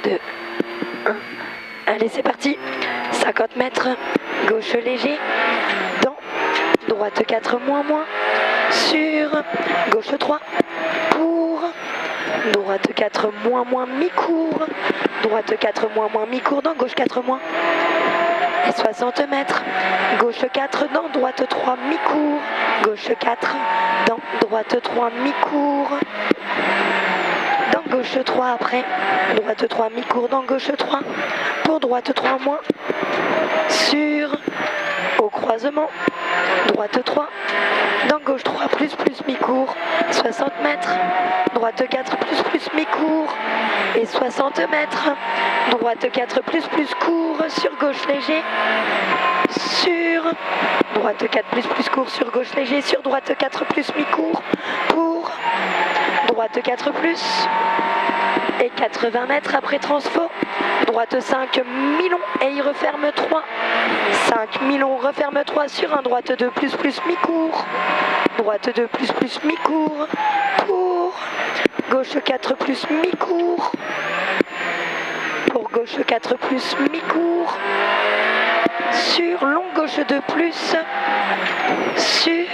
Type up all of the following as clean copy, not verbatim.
2, 1. Allez, c'est parti. 50 mètres, gauche léger, dans, droite 4 moins, sur, gauche 3, pour, droite 4 moins, mi-cours, droite 4 moins, mi-cours, dans, gauche 4 moins. Et 60 mètres, gauche 4, dans, droite 3, mi-cours, gauche 4, dans, droite 3, mi-cours, dans, gauche 3 après, droite 3, mi-cours, dans, gauche 3, pour droite 3 moins, sur, au croisement, droite 3, dans, gauche 3, plus, mi-cours, 60 mètres, droite 4, plus, mi-cours, et 60 mètres, droite 4, plus, court, sur gauche léger, sur, droite 4, plus, court, sur gauche léger, sur droite 4, mi-court, pour, droite 4, et 80 mètres après transfo, droite 5, mi-long, et il referme 3, 5, mi-long, referme 3, sur un droite 2, plus, mi-court, droite 2, plus, mi-court, pour, gauche 4, mi-court, pour gauche 4, mi-court, sur long gauche 2, sur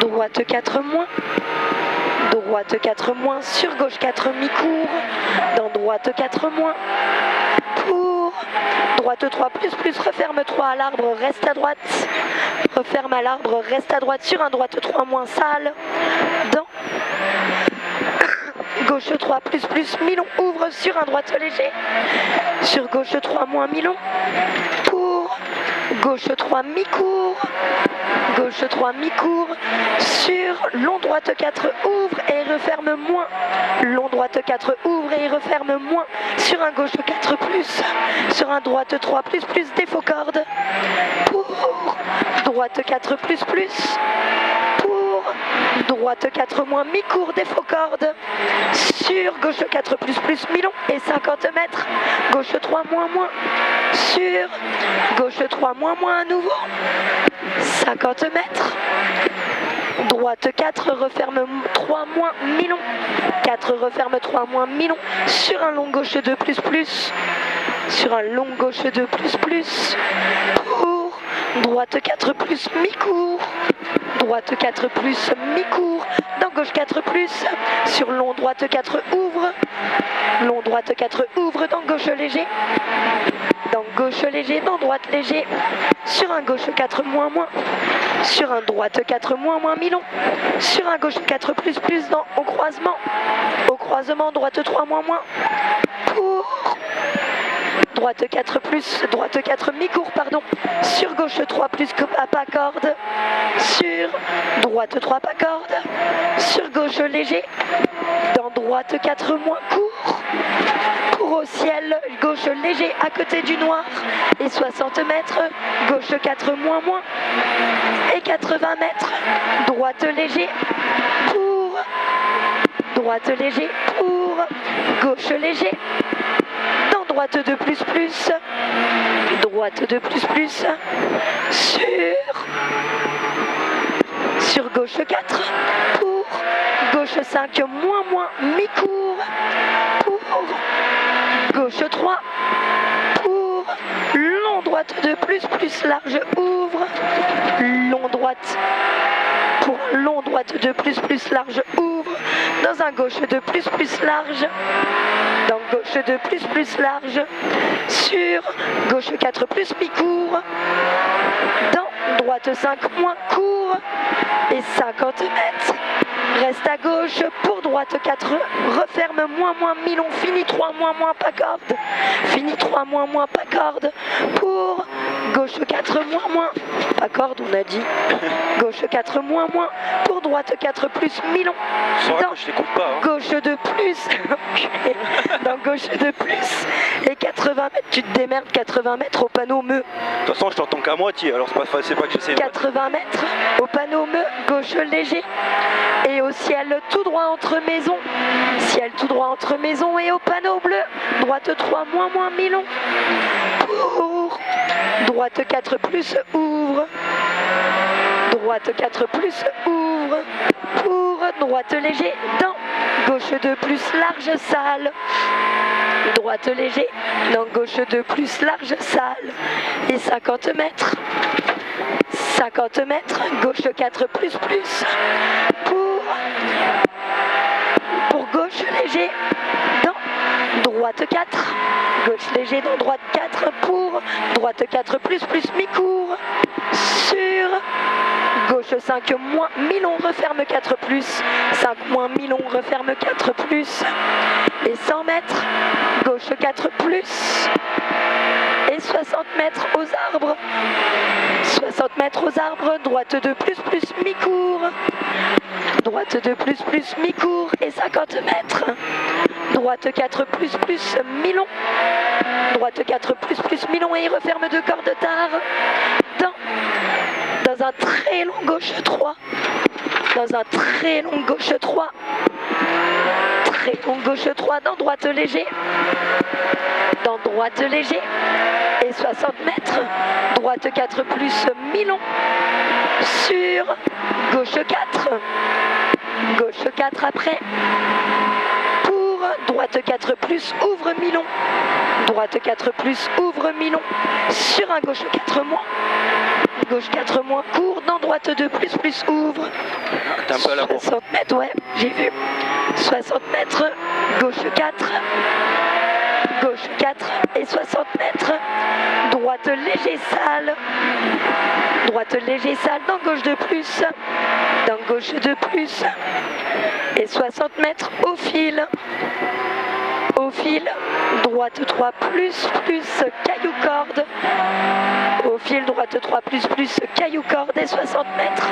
droite 4 moins, droite 4 moins, sur gauche 4 mi-court, dans droite 4 moins, pour droite 3 plus, referme 3 à l'arbre, reste à droite, referme à l'arbre, reste à droite, sur un droite 3 moins, sale, dans gauche 3 plus, mi-long, ouvre sur un droite léger, sur gauche 3 moins, mi-long, pour gauche 3 mi-court, gauche 3 mi-court, sur long droite 4 ouvre et referme moins, long droite 4 ouvre et referme moins, sur un gauche 4 plus, sur un droite 3 plus, défaut corde, pour droite 4 plus, pour droite 4 moins, mi-court, défaut corde, sur gauche 4 plus, mi-long, et 50 mètres, gauche 3 moins, sur gauche 3 moins, à nouveau, 50 mètres, droite 4, referme 3 moins, mi-long, 4, referme 3 moins, mi-long, sur un long gauche 2 plus, sur un long gauche 2 plus, pour droite 4 plus, mi-court, droite 4 plus, mi-court, dans gauche 4 plus, sur long droite 4 ouvre, long droite 4 ouvre, dans gauche léger, dans gauche léger, dans droite léger, sur un gauche 4 moins, sur un droite 4 moins, mi-long, sur un gauche 4 plus, dans au croisement, droite 3 moins, pour droite 4 plus, droite 4 mi-court, pardon, sur gauche 3 plus, pas corde, sur droite 3 pas corde, sur gauche léger, dans droite 4 moins court, pour au ciel, gauche léger à côté du noir, et 60 mètres, gauche 4 moins, et 80 mètres, droite léger, pour, droite léger, pour, gauche léger, droite 2 plus, droite 2 plus, sur gauche 4, pour, gauche 5 moins, mi-court, pour, gauche 3, pour, long droite 2 plus, large, ouvre, long droite, pour long droite 2 plus, large, ouvre, dans un gauche 2 plus, large, dans gauche 2 plus, large, sur gauche 4 plus, mi-court, dans droite 5 moins, court, et 50 mètres, reste à gauche, pour droite 4, referme moins, mi-long, fini 3 moins, pas corde, fini 3 moins, pas corde, pour gauche 4 moins, pas corde on a dit, gauche 4 moins, pour droite 4 plus, mi-long, dans je t'écoute pas, hein. Gauche 2 plus, dans gauche 2 plus, et 80 mètres, tu te démerdes, 80 mètres au panneau meu. De toute façon, je t'entends qu'à moitié, alors c'est pas que j'essaie. 80 mètres au panneau meu, gauche léger, et au ciel tout droit entre maisons, ciel tout droit entre maisons, et au panneau bleu, droite 3 moins, mi-long, pour droite 4 plus, ouvre, droite 4 plus, ouvre, pour droite léger, dans gauche 2 plus, large, salle. droite léger, dans gauche 2 plus large, salle, et 50 mètres. 50 mètres, gauche 4 plus pour gauche léger, dans droite 4, gauche léger dans droite 4 pour droite 4 plus mi-court, sur gauche 5 moins mi-long, referme 4 plus, 5 moins mi-long, referme 4 plus, et 100 mètres, gauche 4 plus, et 60 mètres aux arbres, 60 mètres aux arbres, droite 2 plus mi-court, droite 2 plus mi-court, et 50 mètres, droite 4 plus mi-long, droite 4 plus mi-long, et il referme 2 corps de tard, dans un très long gauche 3, dans un très long gauche 3, très long gauche 3, dans droite léger, et 60 mètres, droite 4 plus mi-long, sur gauche 4, gauche 4 après, pour droite 4 plus ouvre mi-long, droite 4 plus ouvre mi-long, sur un gauche 4 moins, gauche 4 moins court, dans droite 2 plus ouvre, T'es un peu à la bourre. 60 mètres, ouais, j'ai vu, 60 mètres, gauche 4, gauche 4 et 60 mètres, droite léger salle, dans gauche 2 plus, dans gauche 2 plus, et 60 mètres au fil, droite 3 plus caillou corde, au fil droite 3 plus caillou corde, et 60 mètres,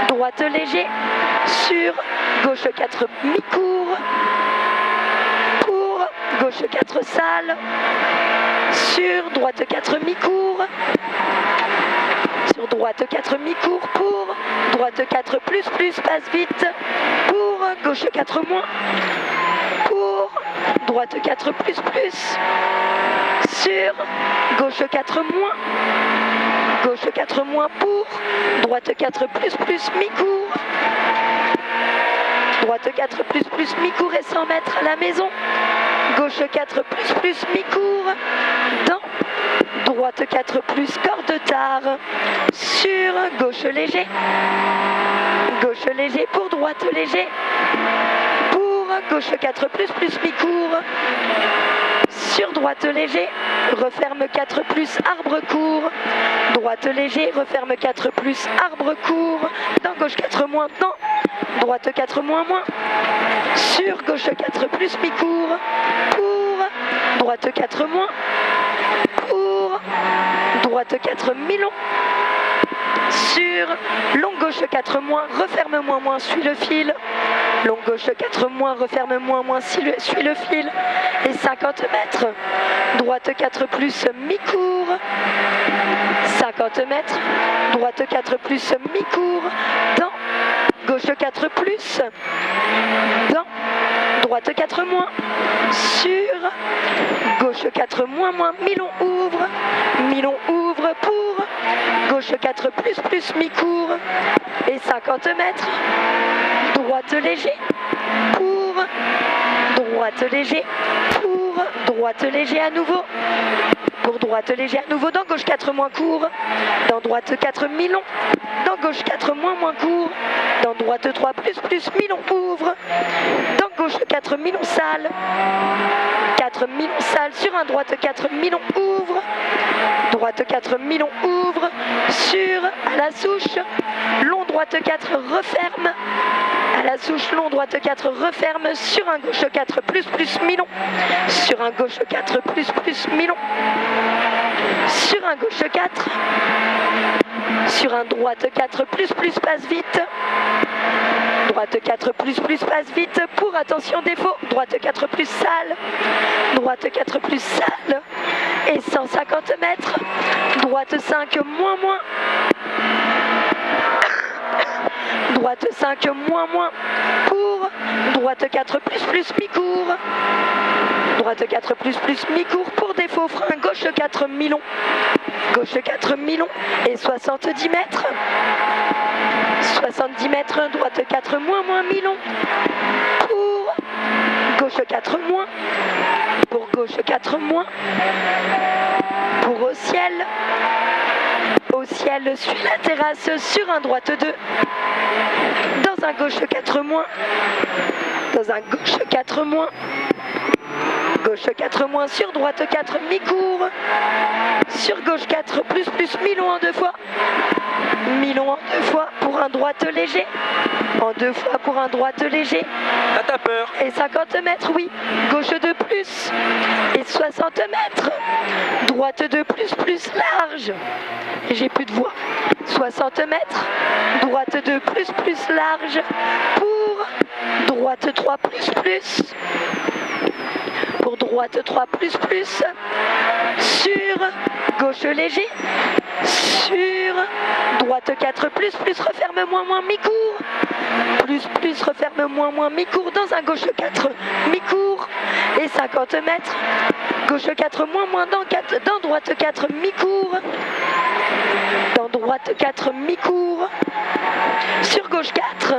droite léger, sur gauche 4 mi-court, pour gauche 4 salle, sur droite 4 mi-court, sur droite 4 mi-court, pour droite 4 plus passe vite, pour gauche 4 moins, pour droite 4 plus, sur gauche 4 moins, gauche 4 moins pour droite 4 plus mi-court, droite 4 plus mi-court, et 100 mètres à la maison, gauche 4 plus mi-court, dans droite 4 plus corde tard, sur gauche léger pour droite léger, pour gauche 4 plus mi-court, sur droite léger, referme 4 plus arbre court, droite léger, referme 4 plus arbre court, dans gauche 4 moins, dans droite 4 moins, sur gauche 4 plus mi-court, pour droite 4 moins, pour droite 4 mi-long, sur long gauche 4 moins, referme moins, suit le fil, long gauche 4 moins, referme moins, suit le fil, et 50 mètres, droite 4 plus mi-court, 50 mètres, droite 4 plus mi-court, dans gauche 4 plus, dans droite 4 moins, sur gauche 4 moins, mi-long ouvre pour gauche 4 plus mi-court, et 50 mètres, droite léger pour droite léger à nouveau, pour droite léger à nouveau, dans gauche 4 moins court, dans droite 4 mi-long, dans gauche 4 moins court, dans droite 3 plus mi-long ouvre, dans gauche 4 mi-long salle, 4 mi-long salle, sur un droite 4 mi-long ouvre, droite 4 mi-long ouvre, sur à la souche, long droite 4 referme, à la souche long droite 4 referme, sur un gauche 4 plus mi-long, sur un gauche 4 plus mi-long, sur un gauche 4, sur un droite 4 plus passe vite, droite 4 plus passe vite, pour attention défaut, droite 4 plus salle, droite 4 plus salle, et 150 mètres, droite 5 moins, droite 5 moins, pour droite 4 plus mi-court, droite 4 plus mi-court, pour défaut frein, gauche 4 mi-long, gauche 4 mi-long, et 70 mètres, 70 mètres, droite 4 moins mi-long, pour gauche 4 moins, pour gauche gauche 4 moins, pour au ciel suit la terrasse sur un droite 2, dans un gauche 4 moins, dans un gauche 4 moins, gauche 4 moins sur droite 4 mi-court, sur gauche 4 plus mi-long en 2 fois, mi-long en 2 fois pour un droite léger, en 2 fois pour un droite léger, à ta peur, et 50 mètres, oui, gauche 2 plus, et 60 mètres, droite 2 plus large, et j'ai plus de voix, 60 mètres, droite 2 plus large, pour droite 3 plus, pour droite 3 plus, sur gauche léger, sur droite 4 plus, referme moins mi-court, plus, referme moins mi-court dans un gauche 4 mi-court, et 50 mètres, gauche 4 moins dans droite 4 mi-court, dans droite 4 mi-court, sur gauche 4,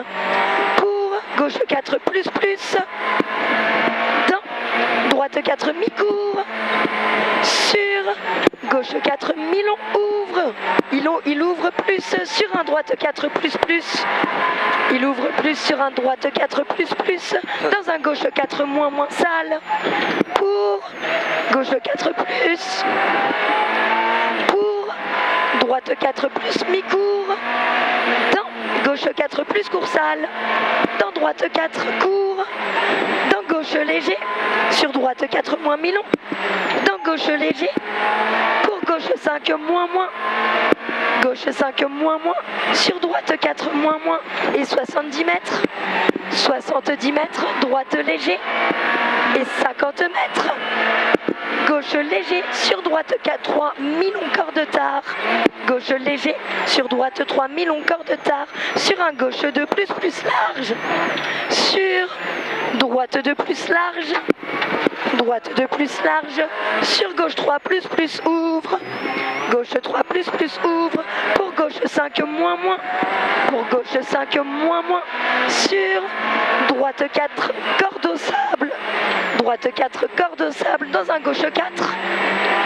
pour gauche 4 plus, dans droite 4 mi-court, sur gauche 4 mi-long, ouvre, il ouvre plus sur un droite 4 plus, il ouvre plus sur un droite 4 plus, dans un gauche 4 moins sale, pour gauche 4 plus, pour droite 4 plus mi-court, dans gauche 4 plus court sale, dans droite 4 court, dans gauche léger, sur droite 4 moins mi-long, dans gauche léger, pour gauche 5 moins, gauche 5 moins, sur droite 4 moins, et 70 mètres, droite léger, et 50 mètres, gauche léger, sur droite 4, 3, mi-long corps de tard, gauche léger, sur droite 3, mi-long corps de tard, sur un gauche 2 plus large, sur droite 2 plus large, droite 2 plus large, sur gauche 3 plus, ouvre, gauche 3 plus, ouvre, pour gauche 5 moins, pour gauche 5 moins, sur droite 4 corde au sable, droite 4 corde au sable, dans un gauche 4,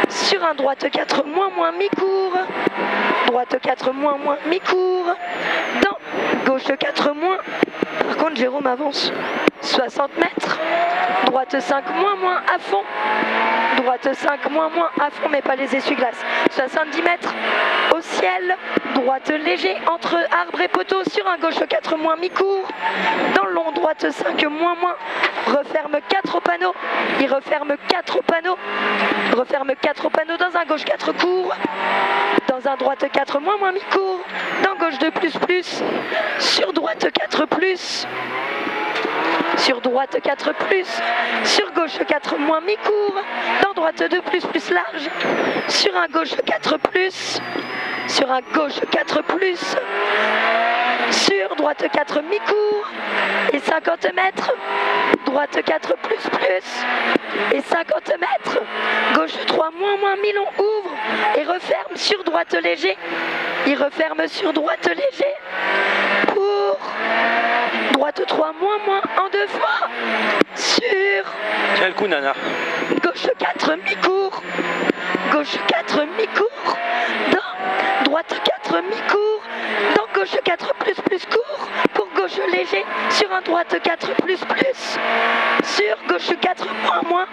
sur un droite 4 moins mi-court, droite 4 moins mi-court, dans gauche 4 moins, par contre Jérôme avance, 60 mètres, droite 5 moins à fond, droite 5 moins à fond, mais pas les essuie-glaces, 70 mètres, au ciel, droite léger, entre arbre et poteau, sur un gauche 4 moins mi-court, dans le long, droite 5 moins, referme 4 au panneau, il referme 4 au panneau, dans un gauche 4 court, dans un droite 4 moins mi-court, dans gauche 2 plus, sur droite 4 plus, sur droite 4 plus, sur gauche 4 moins mi-court, dans droite 2 plus large, sur un gauche 4 plus, sur un gauche 4 plus, sur droite 4 mi-court, et 50 mètres, droite 4 plus, et 50 mètres, gauche 3 moins mi-long, ouvre, et referme sur droite léger, il referme sur droite léger, pour droite 3 moins en 2 fois, sur tiens le coup Nana, gauche 4 mi-court, gauche 4 mi-court, dans droite 4 mi-court, dans gauche 4 plus court, pour gauche léger, sur un droite 4 plus, sur gauche 4 moins,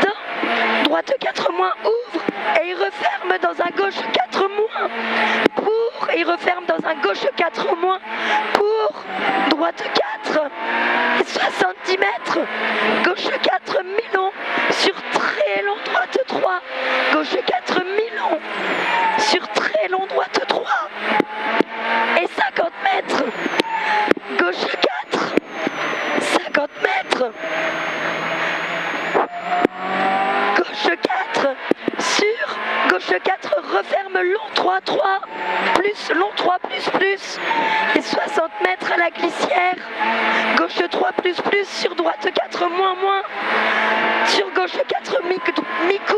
dans droite 4 moins, ouvre, et il referme dans un gauche 4 moins, pour, et il referme dans un gauche 4 moins, pour droite 4, et 70 mètres, gauche 4 mi-long, sur très long droite 3, gauche 4 mi-long, sur très long droite 3, et 50 mètres, gauche 4, 50 mètres, gauche 4, sur gauche 4, referme long 3, plus, long 3 plus, et 60 mètres à la glissière, gauche 3 plus, sur droite 4 moins, sur gauche 4 mi-court,